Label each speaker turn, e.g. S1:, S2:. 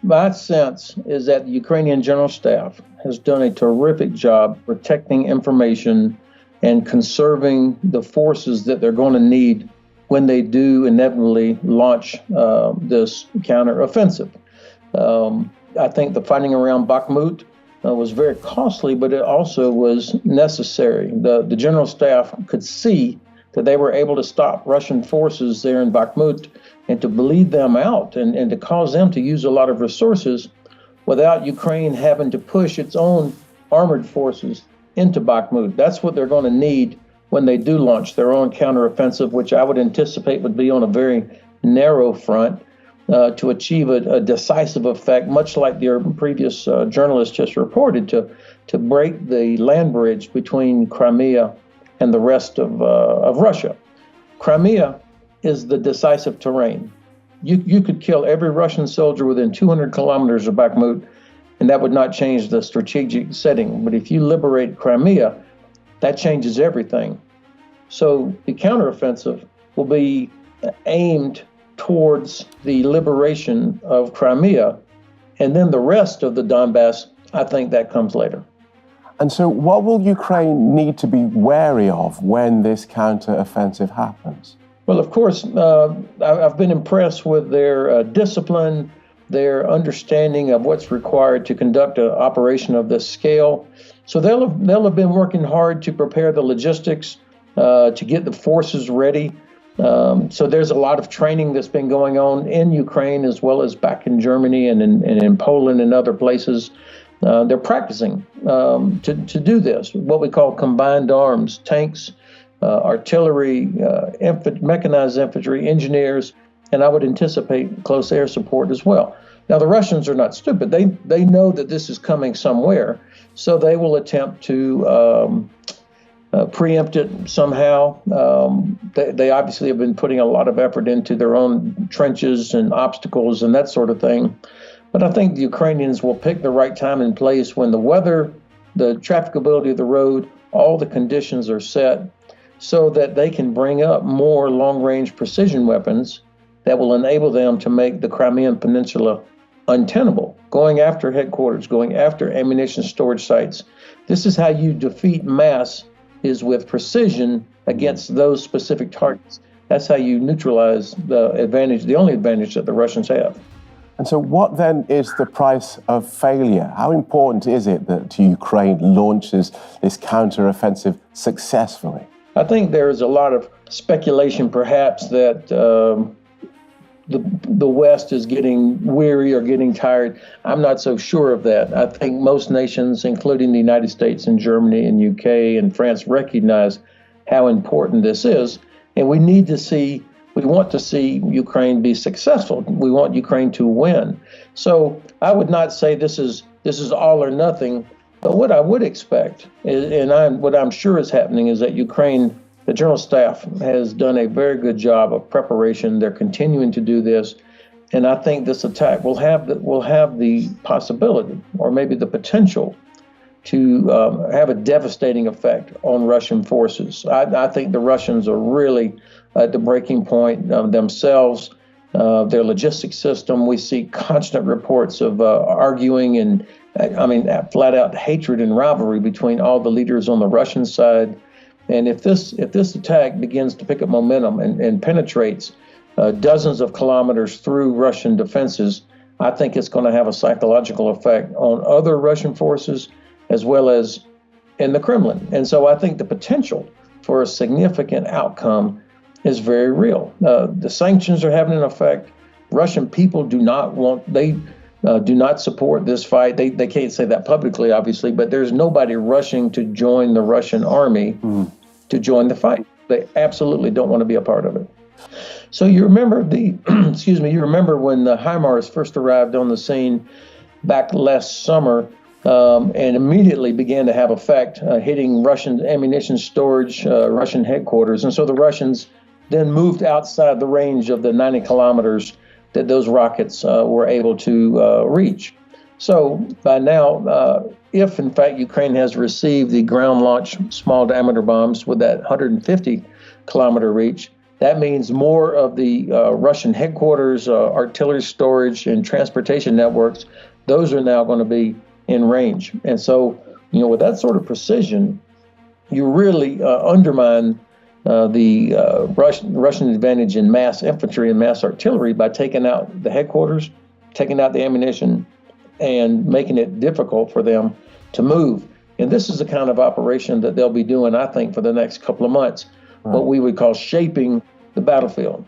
S1: My sense is that the Ukrainian General Staff has done a terrific job protecting information and conserving the forces that they're going to need when they do inevitably launch this counteroffensive. I think the fighting around Bakhmut was very costly, but it also was necessary. The General Staff could see that they were able to stop Russian forces there in Bakhmut and to bleed them out and to cause them to use a lot of resources without Ukraine having to push its own armored forces into Bakhmut. That's what they're going to need when they do launch their own counteroffensive, which I would anticipate would be on a very narrow front to achieve a decisive effect, much like your previous journalist just reported, to break the land bridge between Crimea and the rest of Russia. Crimea is the decisive terrain. You could kill every Russian soldier within 200 kilometers of Bakhmut, and that would not change the strategic setting. But if you liberate Crimea, that changes everything. So the counteroffensive will be aimed towards the liberation of Crimea, and then the rest of the Donbass, I think that comes later.
S2: And so what will Ukraine need to be wary of when this counteroffensive happens?
S1: Well, of course, I've been impressed with their discipline, their understanding of what's required to conduct an operation of this scale. So they'll have been working hard to prepare the logistics, to get the forces ready. So there's a lot of training that's been going on in Ukraine as well as back in Germany and in Poland and other places. They're practicing to do this, what we call combined arms, tanks, artillery, mechanized infantry, engineers, and I would anticipate close air support as well. Now, the Russians are not stupid. They know that this is coming somewhere, so they will attempt to preempt it somehow. They obviously have been putting a lot of effort into their own trenches and obstacles and that sort of thing. But I think the Ukrainians will pick the right time and place when the weather, the trafficability of the road, all the conditions are set so that they can bring up more long-range precision weapons that will enable them to make the Crimean Peninsula untenable, going after headquarters, going after ammunition storage sites. This is how you defeat mass, is with precision against those specific targets. That's how you neutralize the advantage, the only advantage that the Russians have.
S2: And so what then is the price of failure? How important is it that Ukraine launches this counteroffensive successfully?
S1: I think there is a lot of speculation, perhaps, that the West is getting weary or getting tired. I'm not so sure of that. I think most nations, including the United States and Germany and UK and France, recognize how important this is. And we want to see Ukraine be successful. We want Ukraine to win. So I would not say this is all or nothing. But what I would expect, what I'm sure is happening, is that Ukraine, the General Staff, has done a very good job of preparation. They're continuing to do this, and I think this attack will have the possibility, or maybe the potential, to have a devastating effect on Russian forces. I think the Russians are really at the breaking point themselves. Their logistics system, we see constant reports of arguing and, flat out hatred and rivalry between all the leaders on the Russian side. And if this attack begins to pick up momentum and penetrates dozens of kilometers through Russian defenses, I think it's going to have a psychological effect on other Russian forces as well as in the Kremlin. And so I think the potential for a significant outcome is very real. The sanctions are having an effect. Russian people do not support this fight. They can't say that publicly, obviously, but there's nobody rushing to join the Russian army to join the fight. They absolutely don't want to be a part of it. So you remember you remember when the HIMARS first arrived on the scene back last summer, and immediately began to have effect, hitting Russian ammunition storage, Russian headquarters. And so the Russians then moved outside the range of the 90 kilometers that those rockets were able to reach. So by now, if in fact Ukraine has received the ground-launched small diameter bombs with that 150 kilometer reach, That means more of the Russian headquarters, artillery storage, and transportation networks. Those are now going to be in range. And so, with that sort of precision, you really undermine the Russian advantage in mass infantry and mass artillery by taking out the headquarters, taking out the ammunition, and making it difficult for them to move. And this is the kind of operation that they'll be doing, I think, for the next couple of months, what we would call shaping the battlefield.